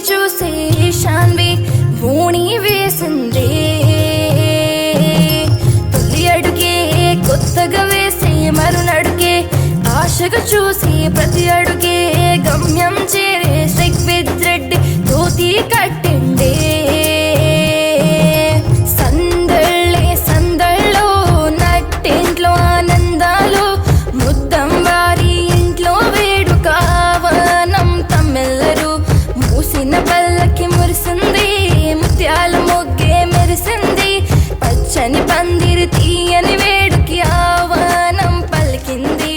చూసి శాన్వి ఓణి వేసింది. తొలి అడుగే కొత్తగా వేసి మరునడుగే ఆశగా చూసి ప్రతి అడుగే గమ్యం చేరే శ్రీవిద్ రెడ్డి ధోతి కట్టిండే. సందళ్ళే సందళ్ళో నట్టింట్లో ఆనందాలు ముద్దం వారి ఇంట్లో వేడుక వనం తమ్మెల్లరు మూసిన పల్లకి మురిసింది. ముత్యాల మొగ్గే మెరిసింది. పచ్చని పందిరి తీయని వేడుకి ఆవనం పలికింది.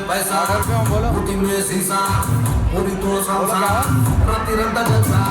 पैसा मुट्ठी में शीशा पूरी तो संसार राती रंता जलसा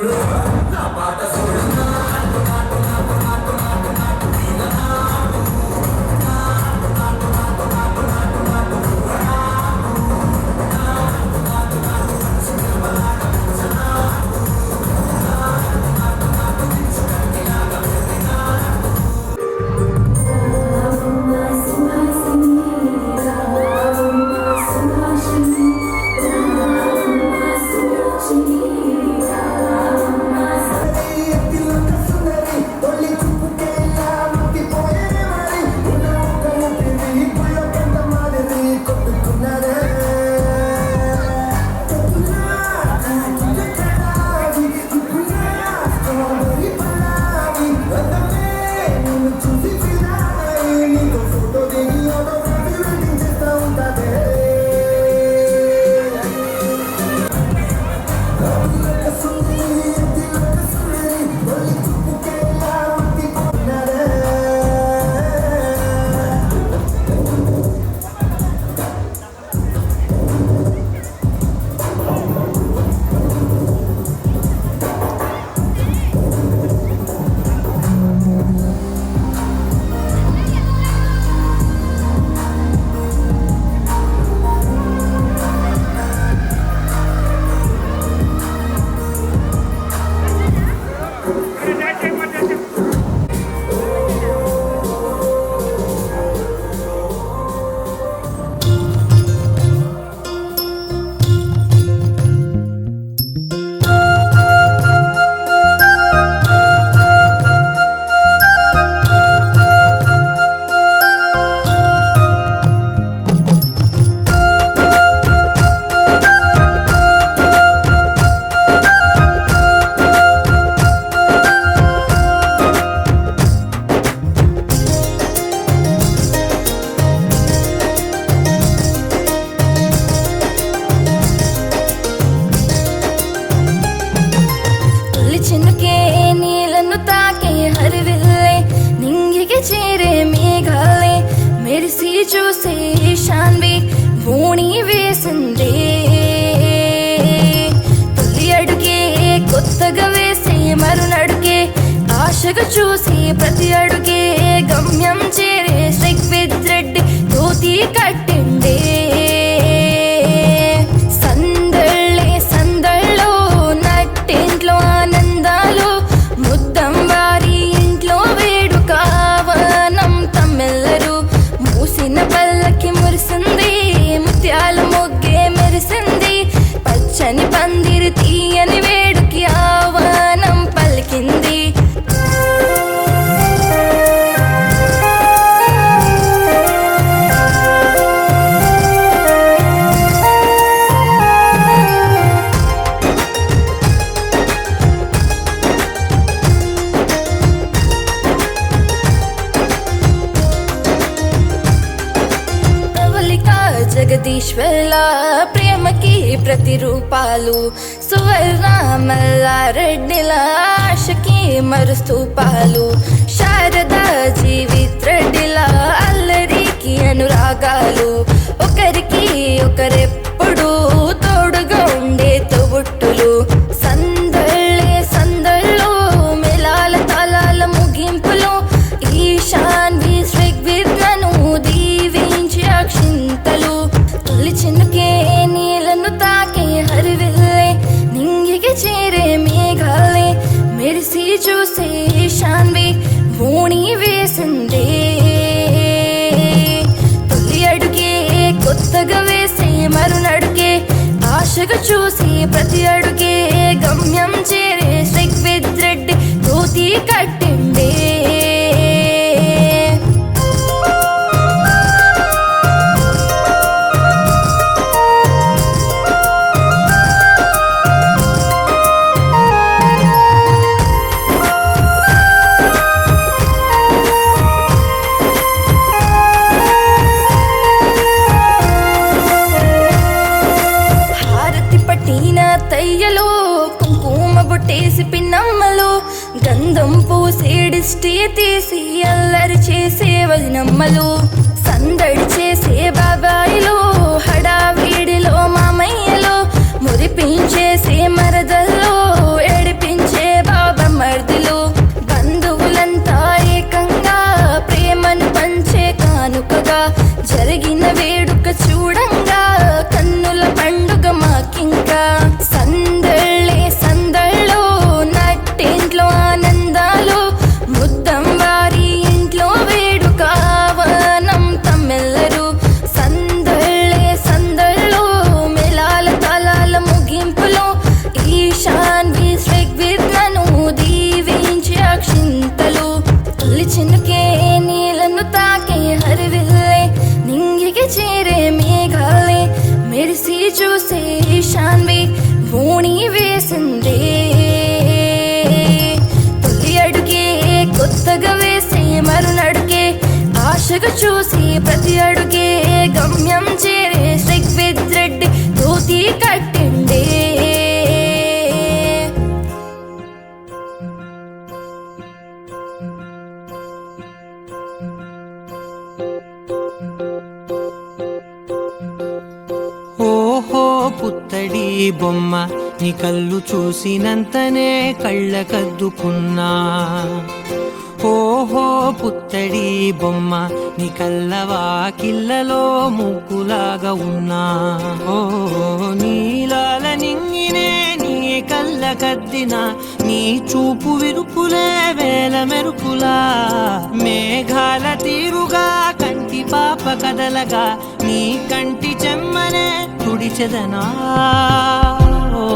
చూడు నా పాట చూడు ಚಿನ್ನಕ್ಕೆ ನೀಲನ್ನು ತಾಕೆ ಹರಿವಿಲ್ಲೆ ನಿಂಗಿಗೆ ಚೇರೆ ಮೇಘಾಲೆ మెరిసి చూసే శాన్వి వూణి వేసిందే తొలి అడుగే కొత్తగా వేసే మరునడుగే ఆశగా చూసి ప్రతి అడుగే గమ్యం చేరే స్ట్రైక్ విత్ థ్రెడ్ ధోతి కట్టిండే సందళ్ళే సందళ్ళో నట్టింట్లో ఆనందాలు ముద్దం వారి ఇంట్లో వేడుక వనం తమ్మెల్లరు మూసిన పల్లకి మురిసింది ముత్యాల మొగ్గే మెరిసింది పచ్చని పందిరి తీయని వేడుకి ఆహ్వానం పలికింది జగదీశ్వర ప్రేమకి ప్రతిరూపాలు సువర్ణ మల్లారెడ్డిల ఆశకి మరుస్తూపాలు శారదా జీవిత్రెడ్డిల అల్లరికి అనురాగాలు ఒకరికి ఒకరెప్పుడు తోడుగా ఉండే తోబుట్టులు సందళ్ళే సందళ్ళో మేళాల తాళాల ముగింపులు ఈశాన్వి శ్రీగ్విద్లను దీవించి అక్షింతలు తొలి చిన్నకే నీలను తాకే హరివిల్లే నింగికి చేరే మేఘాలే మెరిసి చూసే శాన్వి వూణి వేసిందే తొలి అడుగే కొత్తగా వేసే మరునడుగే ఆశగా చూసి ప్రతి అడుగే గమ్యం చేరే స్ట్రైక్ విత్ థ్రెడ్ ధోతి కట్టిండే తయ్యలో కుంకుమ బొట్టేసి పిన్నమ్మలో గంధం పూసేడిష్టి తీసి అల్లరి చేసే వదినమ్మలు సందడి చేసే బాబాయిలో హడావిడిలో మామయ్యలో మురిపించేసే మరదల్లో ఏడిపించే ఇంకా సందళ్ళే సందళ్ళు నట్టింట్లో ఆనందాలు ముద్దం వారి ఇంట్లో వేడుక వనం తమ్మెల్లరు సందళ్ళే సందళ్ళు మెలాల తాళాల ముగింపులో ఈశాన్వి శ్రీగ్విద్నను దీవించి అక్షింతలు తొలి చినుకే నీలను తాకే హరివిల్లే నింగికి చేరే మేఘాలే మెరిసి చూసే ఈశాన్వి భూణి వేసిందే తొలి అడుగే కొత్తగా వేసే మరునడుగే ఆశగా చూసి ప్రతి అడుగే గమ్యం చేరే శ్రీగ్విద్ రెడ్డి ధోతి కట్టిండే ఓహో పుత్తడి బొమ్మ నీ కళ్ళు చూసినంతనే కళ్ళకద్దుకున్నా ఓహో పుత్తడి బొమ్మ నీ కళ్ళవాకిళ్ళలో ముగ్గులాగా ఉన్నా ఓ నీలాల నింగినే నీ కళ్ళకద్దిన నీ చూపు విరుపులే వేల మెరుపులా మేఘాల తీరుగా కంటి పాప కదలగా నీ కంటి చెమ్మనే తుడిచెదనా ఓ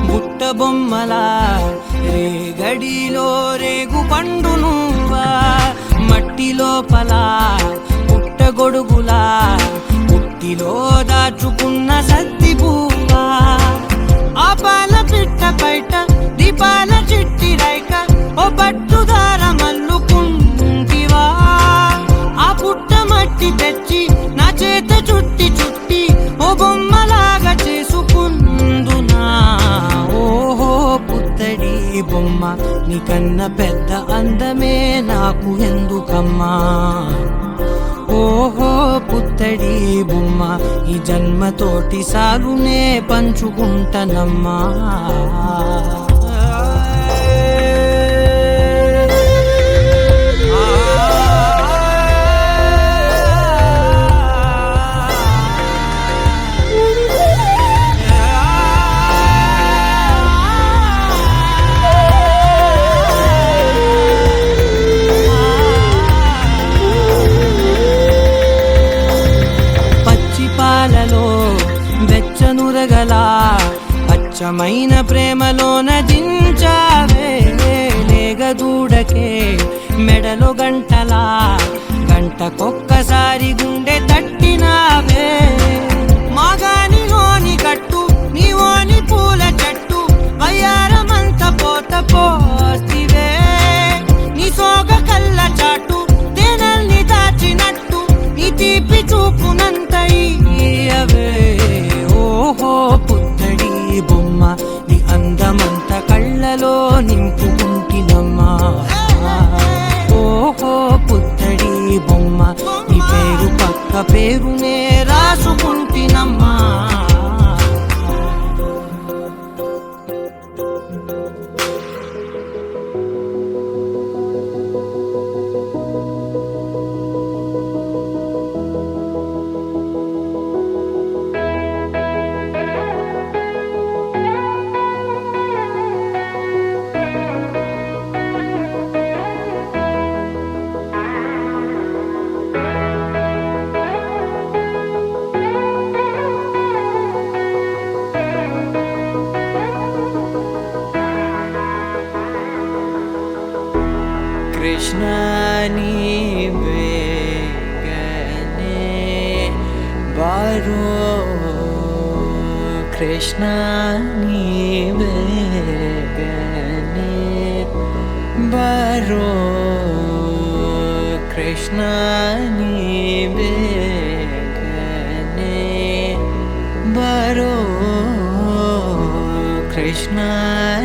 బుట్ట బొమ్మలా రేగడిలో రేగు పండు నువ్వా మట్టి లోపల పుట్టగొడుగులా పుట్టిలో దాచుకున్న సత్తి పువ్వా ఆ పాల పిట్ట బయట దీపాల చిట్టి రైక ఓ పట్టుదార మల్లుకుంటివా ఆ పుట్ట మట్టి తెచ్చి నా చేత చుట్టి చుట్టి ఓ బొమ్మలాగా చేసుకుందునా ఓహో పుత్తడి బొమ్మ నీకన్నా పెద్ద అందమే నాకు ఎందుకమ్మా ఓహో పుత్తడి బొమ్మ ఈ జన్మతోటి సాగునే పంచుకుంటానమ్మా వెచ్చనురగలా అచ్చమైన ప్రేమలోన దించావే లేగదూడకే మెడలో గంటలా గంటకొక్కసారి గుండె తట్టినావే మాగానిలోని కట్టు నీవోని పూల చెట్టు వయ్యారమంత పోత పోస్తివే నీ సోగ కళ్ళ చాటు తేనల్ని దాచినట్టు నీ తీపి చూపునంత ఇయ్యవే ఓహో పుత్తడి బొమ్మ నీ అందమంత కళ్ళలో నింపుకుంటినమ్మా ఓహో పుత్తడి బొమ్మ నీ పేరు పక్క పేరునే రాసుకుంటినమ్మా కృష్ణ నీవేగనే బరో కృష్ణ నీవేగనే బరో కృష్ణ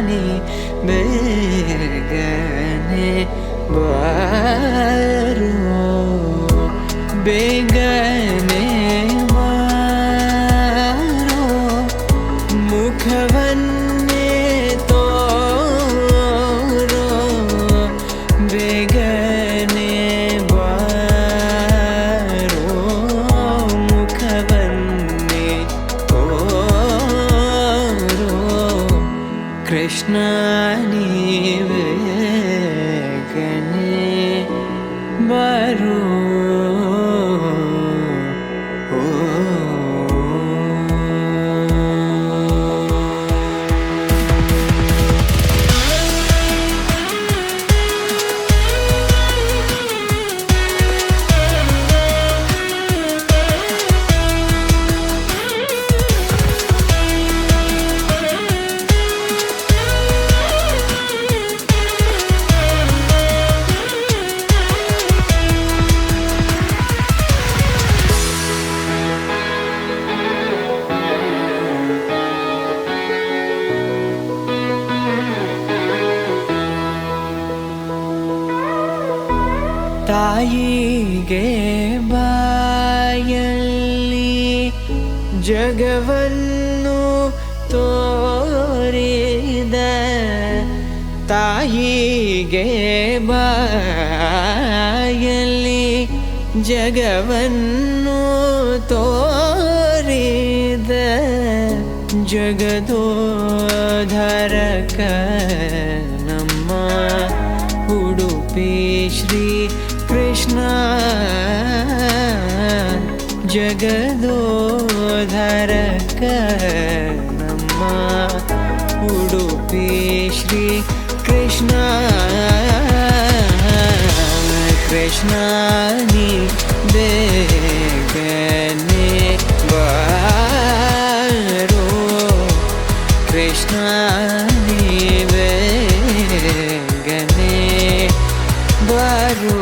నీవేగనే బరో ಬೇಗನೆ ಬಾರೋ ಮುಖವನ್ನೇ ತೋರೋ ಬೇಗನೆ ಬಾರೋ ಮುಖವನ್ನೇ ತೋರೋ ಕೃಷ್ಣ ನೀವೇಗನೆ ಬಾರೋ ತಾಯಿಗೆ ಬಾಯಲ್ಲಿ ಜಗವನ್ನು ತೋರಿದ ತಾಯಿಗೆ ಬಾಯಲ್ಲಿ ಜಗವನ್ನು ತೋರಿದ ಜಗದೋಧರಕ ನಮ್ಮ ಉಡುಪಿ ಶ್ರೀ ಕೃಷ್ಣ ಜಗದೋಧರಕ ನಮ್ಮ ಉಡುಪಿ ಶ್ರೀ ಕೃಷ್ಣ ಕೃಷ್ಣ ನೀ ಬೇಗನೆ ಬಾರೋ ಕೃಷ್ಣ ನೀ ಬೇಗನೆ ಬಾರೋ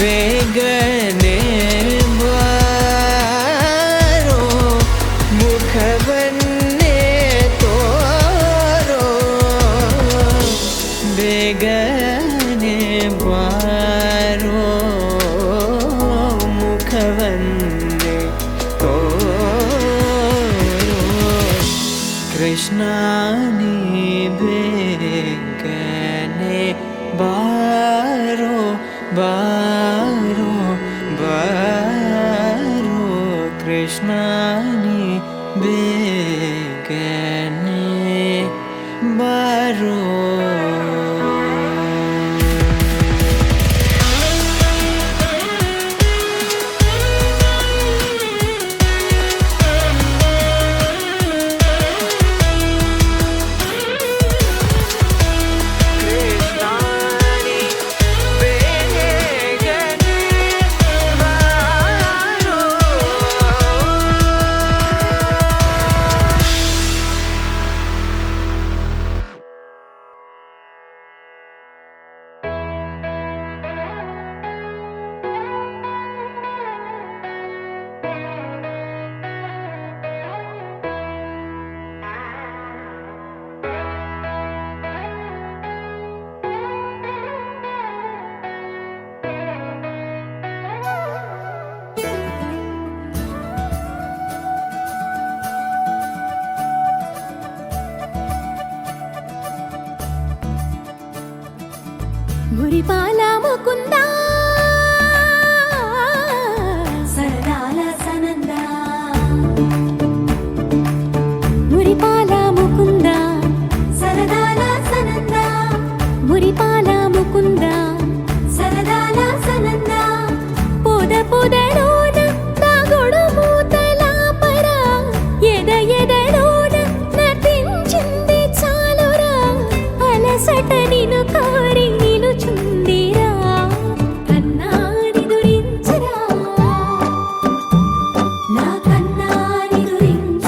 ಬೇಗನೆ ಬಾರೋ ಮುಖವನ್ನೇ ತೋರೋ ಬೇಗನೆ ಬಾರೋ ಮುಖವನ್ನೇ ತೋರೋ ಕೃಷ್ಣ ನೀ ಬೇಗನೆ ಬಾರೋ ಬಾರೋ ಬಾರೋ ಕೃಷ್ಣ ನೀ ಬೇಗನೆ ಬಾರೋ మురిపాల ముకుందా సరదాల సనందా మురిపాల ముకుందా సరదాల సనందా మురిపాల ముకుందా సరదాల సనందా పొద పొదలోన దాగుడు మూతలాపరా ఎద ఎదలోన నటించింది చాలురా అలసట నిన్ను కోరి నిలుచుందిరా కన్నాని దురించరా నా కన్నాని దురించరా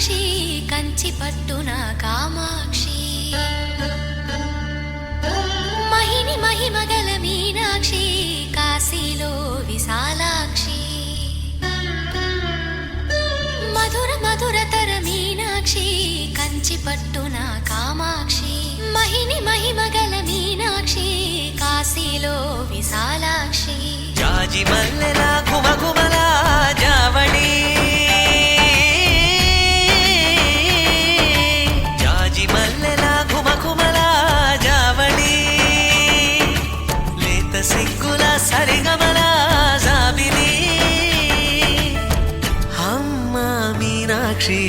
మీనాక్షి కంచి పట్టున కామాక్షి మహిని మహిమగల మీనాక్షి కాశీలో విశాలాక్షి మధుర మధురతర మీనాక్షి కంచి పట్టున కామాక్షి మహిని మహిమగల మీనాక్షి కాశీలో విశాలాక్షి జాజి మల్లెలా ఘుమఘుమలా జావళి జాజి మల్లెలా ఘుమఘుమలా జావళి లేత సిగ్గుల సరిగమల జాబిలి అమ్మ మీనాక్షి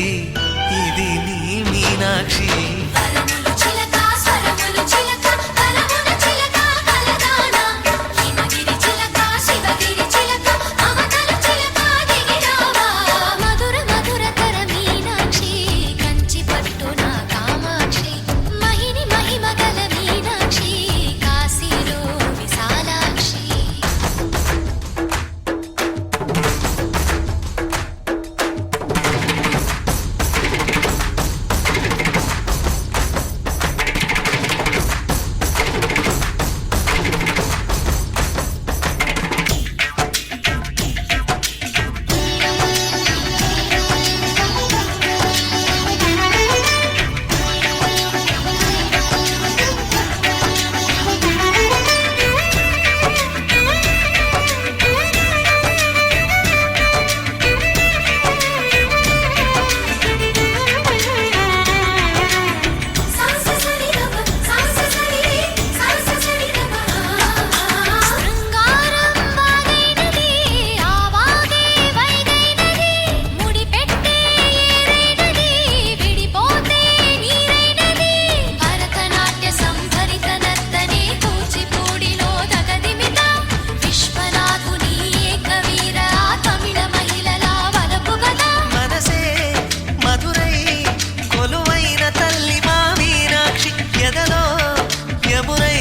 ఇది నీ మీనాక్షి వరములు చిలక స్వరములు చిలక కలమున చిలక కలదానా హిమగిరి చిలక శివగిరి చిలక మమతలు చిలక దిగిరావా మధుర మధురతర మీనాక్షి కంచి పట్టున కామాక్షి మహిని మహిమగల మీనాక్షి కాశీలో విశాలాక్షి శృంగారం వాగైనది ఆవాగే వైగైనది ముడిపెట్టే ఏరైనది విడిపోతే నీరైనది భరతనాట్య సంభరిత నర్తనే కూచిపూడిలో దగదిమిత విశ్వనాథుని ఏకవీర తమిళ మహిళల వలపు గదా మనసే మధురై కొలువైన తల్లి మా మీనాక్షి ఎదలో యమునై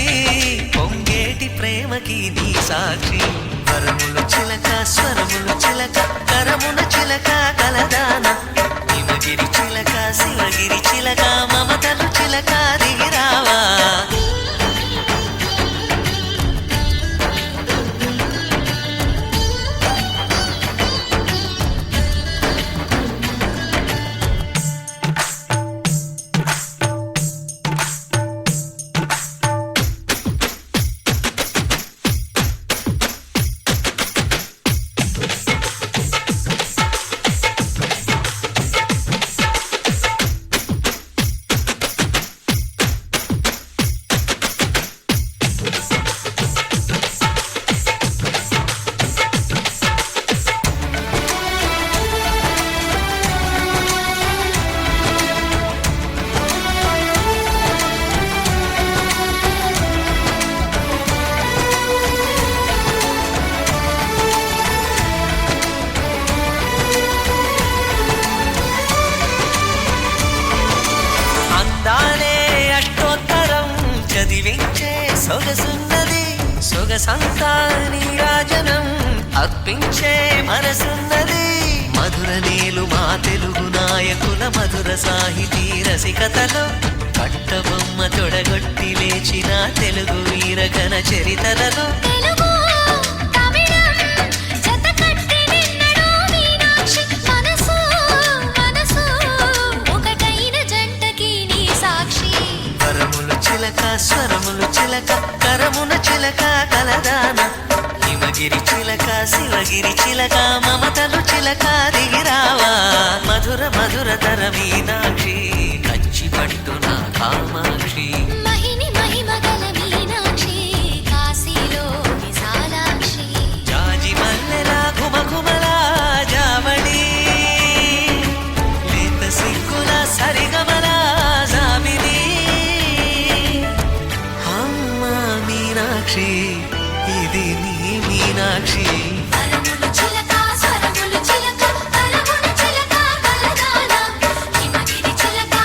పొంగేటి ప్రేమకి నీ సాక్షి వరములు చిలక స్వరములు చిలక కరమున చిలక కలదాన హిమగిరి చిలక శివగిరి చిలక మమతలు చిలక దిగిరావా అందాలే అష్టోత్తరం చదివించే సొగసున్నది సొగసంతా నీరాజనం అర్పించే మనసున్నది మధుర నేలు మా తెలుగు నాయకుల మధుర సాహితీ రసికతలో కట్టబొమ్మ తొడగొట్టి లేచిన తెలుగు వీరగణ చరితలలో తెలుగు తమిళం జతకట్టి నిన్నడు మీనాక్షి మనసు మనసు ఒకటైన జంటకి నీ సాక్షి వరములు చిలక స్వరములు చిలక కరమున చిలక కలదాన హిమగిరి చిలక శివగిరి చిలక మమతలు చిలక దిగిరావా మధుర మధురతర మీనాక్షి కంచి పట్టున కామాక్షి మహిని మహిమగల మీనాక్షి కాశీలో విశాలాక్షి జాజి మల్లెలా ఘుమఘుమలా జావళి లేత సిగ్గుల సరిగమల జాబిలి అమ్మ మీనాక్షి ఇది నీ మీనాక్షి వరములు చిలక స్వరములు చిలక కలమున చిలక కలదాన హిమగిరి చిలక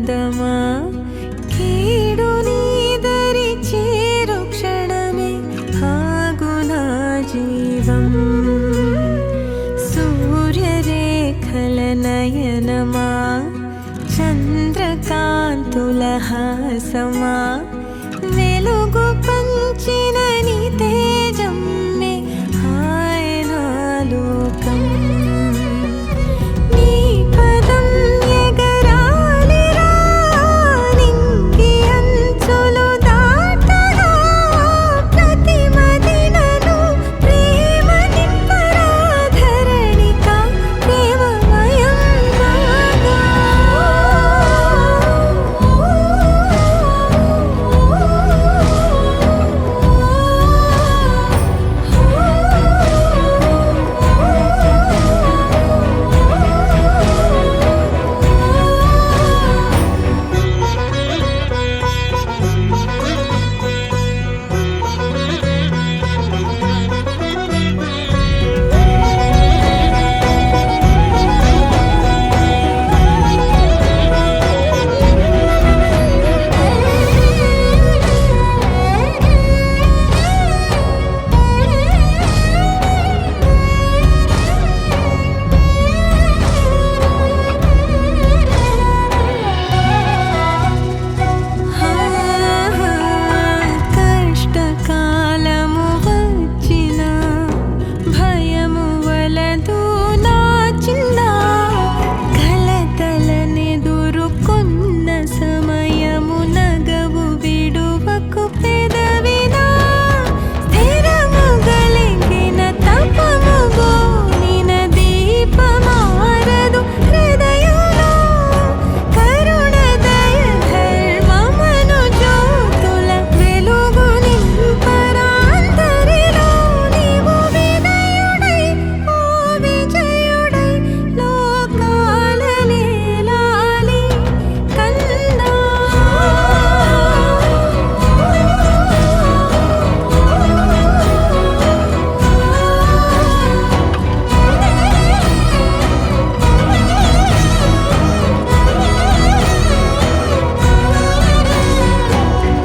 ఆనందమా కీడు నీదరి చేరు క్షణమే ఆగునా జీవం సూర్యరేఖల నయనమా చంద్రకాంతుల హాసమా వెలుగు పంచిన నీ తేజమ్మే ఆయన లోకం నీ పదం ఎగరాలిరా నింగి అంచులు దాటగా ప్రతి మదినను ప్రేమ నింపరా ధరణిక ప్రేమమయం కాగా కష్టకాలము వచ్చిన భయము వలదు నా చిన్న కలతలనెదురుకొన్న సమయము నగవు విడువకు పెదవినా స్థిరము గలిగిన తపము గోనిన దీపమారదు హృదయంలో కరుణ దయ ధర్మమను జ్యోతుల వెలుగు నింపరాంతరిలో నీవు వినయుడై ఓ విజయుడై లోకాల నేలాలి కన్నా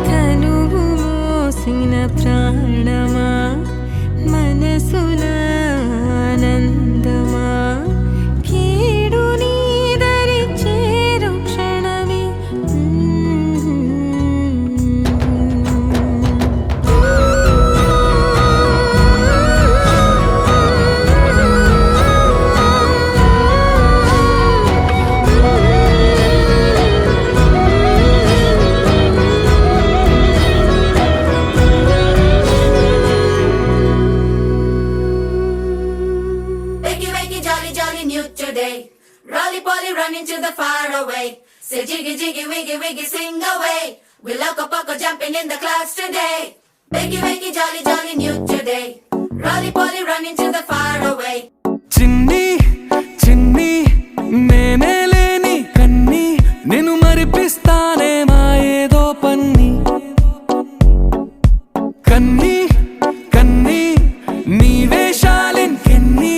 తనువు మోసిన ప్రాణమా మనసుల ఆనందమా కీడు నీదరి చేరు క్షణమే Wakey, wakey, jolly, jolly, new today. Rolly poly, run into the far away. Say jiggy, jiggy, wiggy, wiggy, sing away. We loco poco jumping in the clouds today. Wakey, wakey, jolly, jolly, new today. Rolly poly, run into the far away. చిన్ని చిన్ని నేనే లేని కన్ని నేను మరిపిస్తానే మా ఏదో పన్ని కన్ని కన్ని నీ వేషాలెంకెన్ని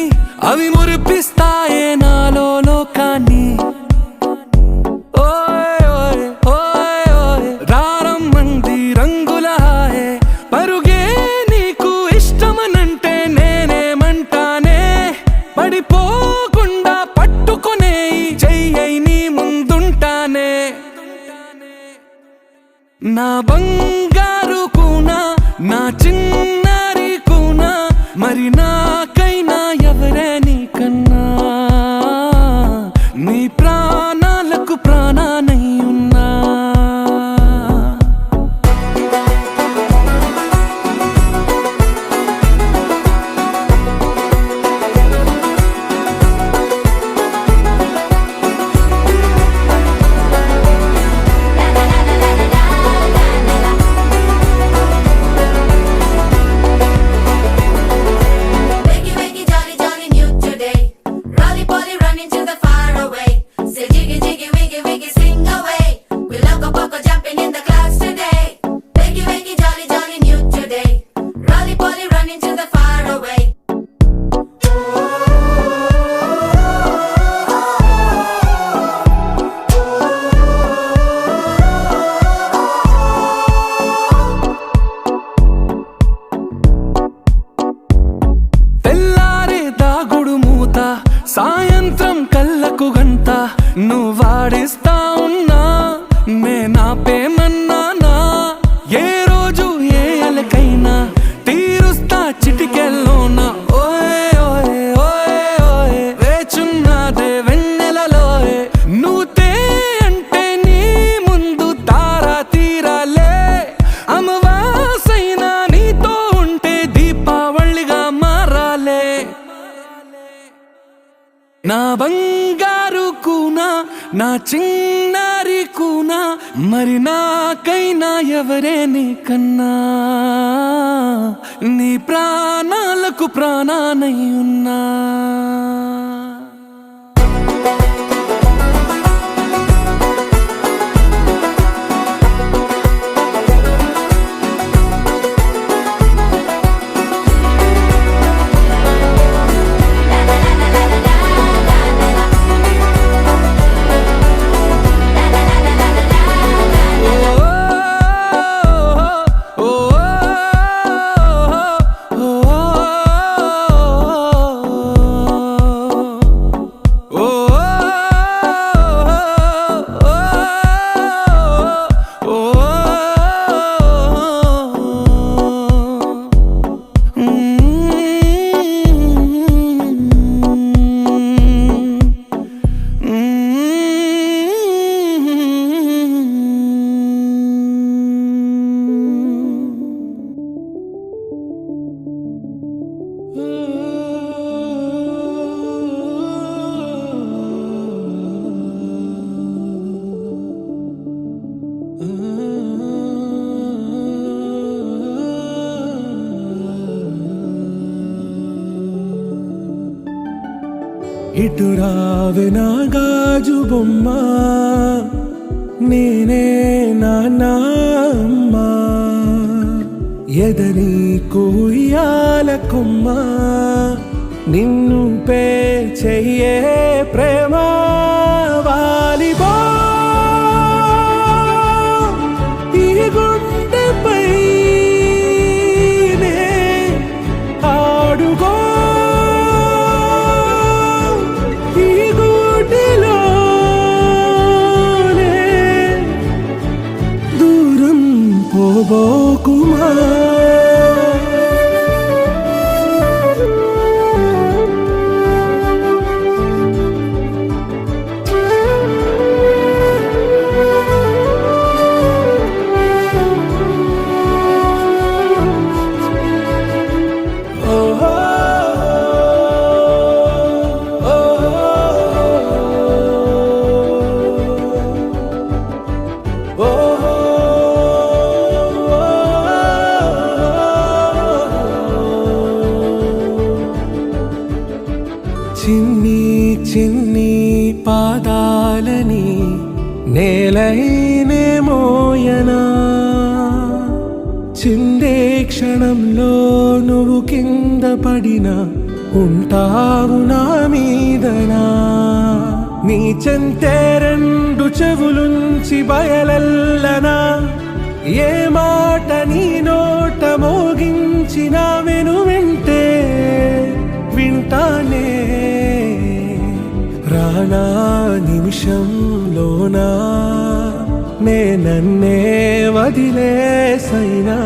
అవి మురిపిస్తాయే నాలో లోకాన్ని ఓయ్ ఓయ్ ఓయ్ ఓయ్ రారమ్మంది రంగుల హాయే పరుగే నీకు ఇష్టమనంటే నేనేమంటానే పడిపోకుండా పట్టుకునే ఈ చెయ్యై నీ ముందుంటానే నా బంగారు కూనా నా చిన్నారి కూనా మరి నాకైనా ఎవరే నీకన్నా నీ ప్రాణాలకు ప్రాణానై ఉన్నా Wakey, wakey, jolly, jolly, new today. Rolly నాపేమన్నానా ఏ రోజు ఏ అలకైనా తీరుస్తా చిటికెల్లోనా ఓయ్ ఓయ్ ఓయ్ ఓయ్ వేచున్నదే వెన్నెలలోయే నువ్వుతే అంటే నీ ముందు తారా తీరాలే అమవాసైనా నీతో ఉంటే దీపావళిగా మారాలే నా బంగారు కూనా నా చిన్నారి కూనా మరి నాకైనా ఎవరే నీకన్నా నీ ప్రాణాలకు ప్రాణానై ఉన్నా ఇటు రావే నా గాజు బొమ్మ నేనే నాన్నమ్మ ఎదని కొయ్యాల కొమ్మ నిన్ను పే చెయ్యే ప్రేమ వాలిబా ఈ గుండెపై నే ఆడుగో పోబోకుమా చిన్ని చిన్ని పాదాలని నేలైనే మోయనా చిందే క్షణంలో నువ్వు కింద పడినా ఉంటావు నా మీదనా నీ చెంతే రెండు చెవులుంచి బయలల్లనా ఏ మాట నీ నోట మోగించిన వెను వింటే వింటానే రానా నిమిషంలోనా నే నన్నే వదిలేసైనా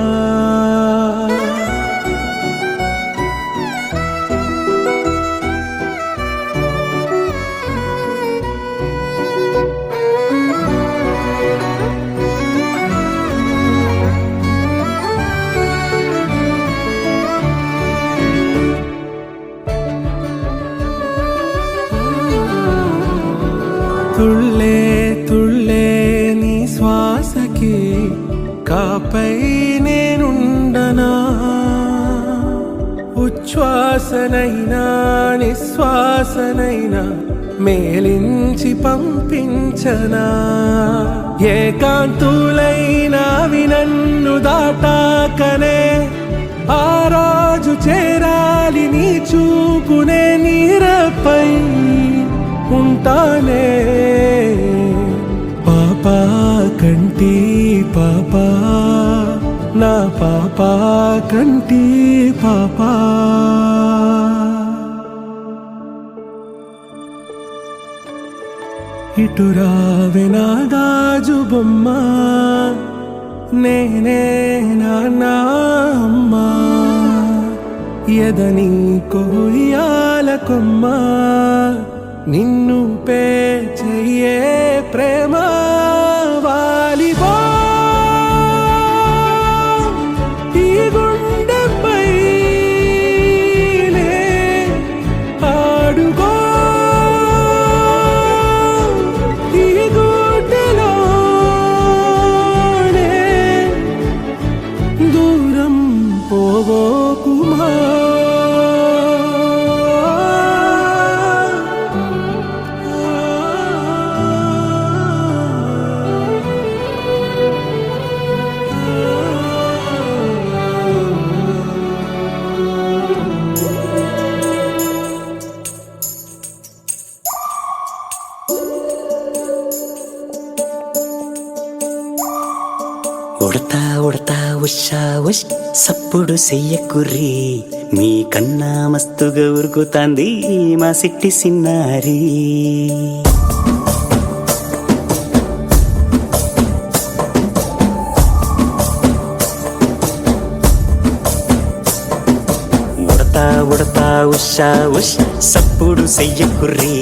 తుళ్ళే తుళ్ళే నీ శ్వాసకి కాపై నేనుండనా ఉచ్ఛ్వాసనైనా నిశ్వాసనైనా మేలించి పంపించనా ఏకాంతులైనవి నన్ను దాటాకనే ఆ రోజు చేరాలి నీ చూపునే నీరపై ఉంటానే పాపా కంటి పాపా నా పాపా కంటి పాపా ఇటు రావే నా గాజు బొమ్మ నేనే నాన్న అమ్మ ఎదని కొయ్యాల కొమ్మ నిన్ను పే చెయ్యే ప్రేమ వాలిబో ఈ గుండెపై ఆడుగో ఈ గుడ్డలోనే దూరం పోవోకుమా ఉడతా ఉడతా ఉషా ఉష్ సప్పుడు చెయ్యకుర్రి మీ కన్నా మస్తుగా ఉరుకుతాంది మా సిట్టి సిన్నారి ఉడతా ఉడతా ఉషా ఉష్ సప్పుడు చెయ్యకుర్రి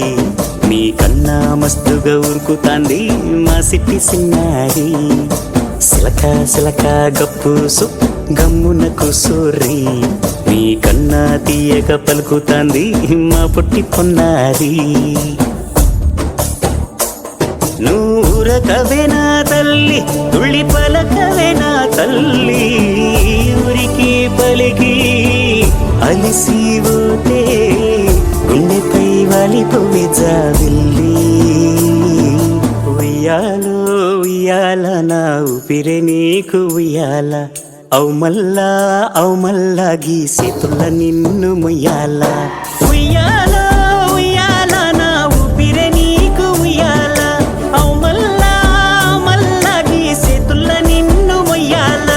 మీ కన్నా మస్తుగా ఉరుకుతాంది మా సిట్టి సిన్నారి సిలక సిలక గప్పుసు గమ్మున కూసోర్రి నీ కన్నా తీయక పలుకుతాంది మా పొట్టి పొన్నారి నూరకవేనా తల్లి తుళ్ళి పలకవేనా తల్లి ఊరికి పలికి అలిసి పోతే గుండెపై వాలిపోవే జావిల్లి ఉయ్యాలో ఉయ్యాల నా ఊపిరే నీకు ఉయ్యాల అవు మల్లా గీసేతుల్ల నిన్ను ముయ్యాల ఉయ్యాల ఉయ్యాల నా ఊపిరే నీకు ఉయ్యాల అవు మల్లా గీసేతుల్ల నిన్ను ముయ్యాల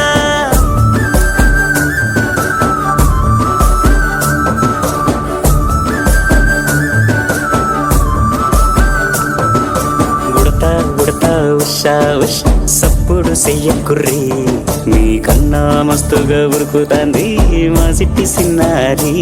ఉషా ఉష్ సప్పుడు చెయ్యకుర్రి మీ కన్నా మస్తుగా ఉరుకుతాంది మా సిట్టి సిన్నారి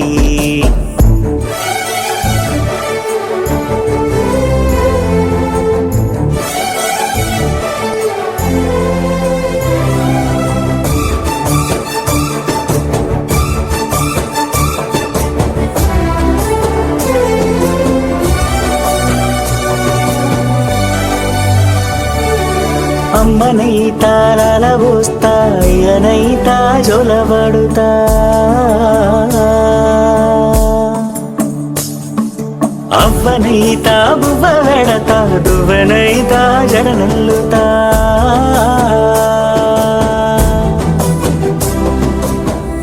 అమ్మనైతా లలబోస్తా అయ్యనైతా జొలబడుతా అవ్వనైతా బువ్వ వెడతా దువ్వనైతా జడనల్లుతా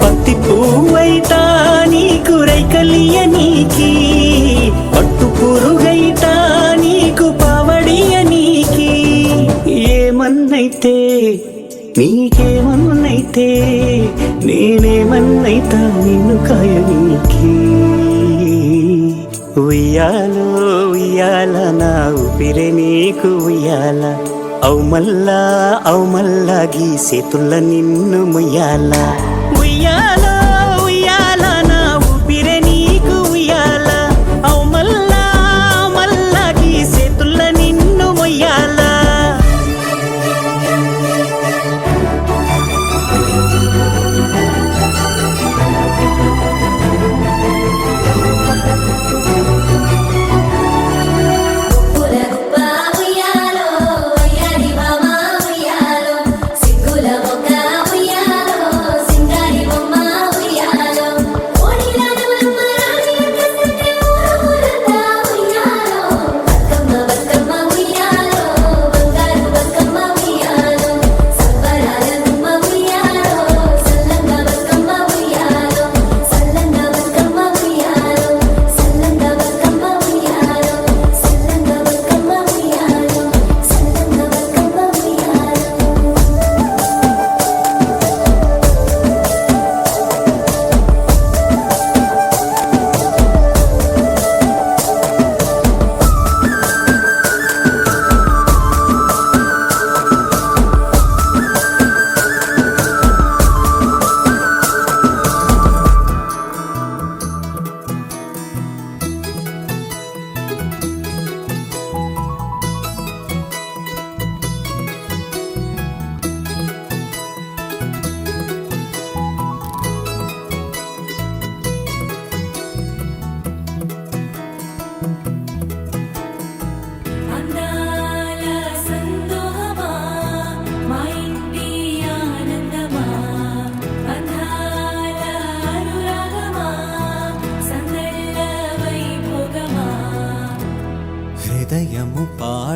పత్తి పువ్వైతా నీకు రైకలియ నీకి పట్టు పురుగైతా నీకు పావడియ నీకి ఏమన్నైతే నీకేమన్నైతే నేనేమన్నైతా నిన్ను కాయనీకి ఉయ్యాలో ఉయ్యాల నా ఊపిరే నీకు ఉయ్యాల అవు మల్లా గీసేతుల్ల నిన్ను ముయ్యాల ఉయ్యాల ఉయ్యాల నా ఊపిరే నీకు ఉయ్యాల అవు మల్లా గీసేతుల్ల నిన్ను ముయ్యాల ఉయ్యాలో సింగారి బొమ్మ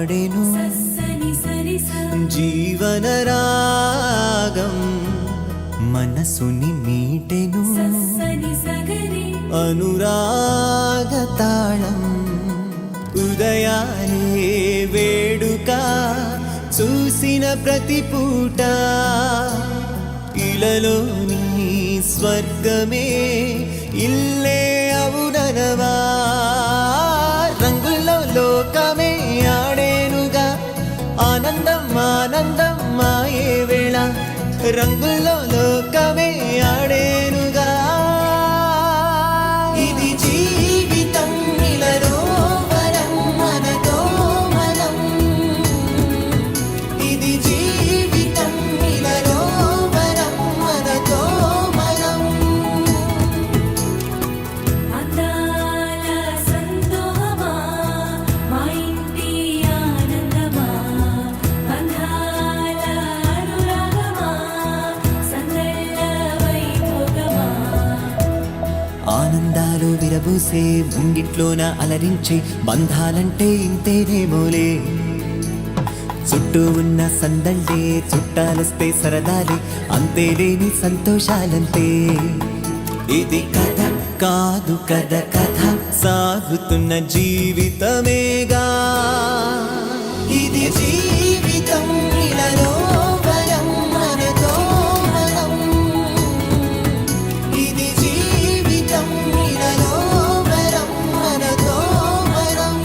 పాడెను జీవన రాగం మనసుని మీటెను అనురాగ తాళం ఉదయాలే వేడుక చూసిన ప్రతి పూట ఇలలోని స్వర్గమే ఇల్లే అవుననవా రంగుల్లో లోకమే ఆడేనుగా ఆనందం ఆనందం మాయే వేళ రంగుల్లో లోకమే ఆడేనుగా ఇది జీవితం ఇలలో వరం మనతో మనం ఇది జీవితం ఇలలో వరం మనతో మనం అందాల సంతోషమా మా ఇంటి ఆనందమా బంధాల అనురాగమా సందళ్ళ వైభోగమా ఆనందాలు విరబూసే ముంగిట్లోన అలరించే బంధాలంటే ఇంతేనేమోలే చుట్టూ ఉన్న సందళ్ళే చుట్టాలొస్తే సరదాలే అంతేలేని సంతోషాలంటే ఇది కథ కాదు కథ కథ సాగుతున్న జీవితమేగా ఇది జీవితం ఇలలో వరం మనతో మనం ఇది జీవితం ఇలలో వరం మనతో మనం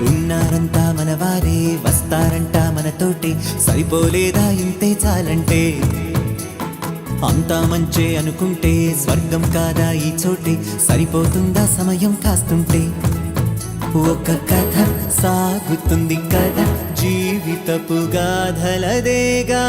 ఉన్నారంతా మనవారే వస్తారంట మనతోటి సరిపోలేదా ఇంతే చాలంటే అంతా మంచే అనుకుంటే స్వర్గం కాదా ఈ చోటే సరిపోతుందా సమయం కాస్తుంటే ఒక కథ సాగుతుంది కథ జీవితపు గాథలదేగా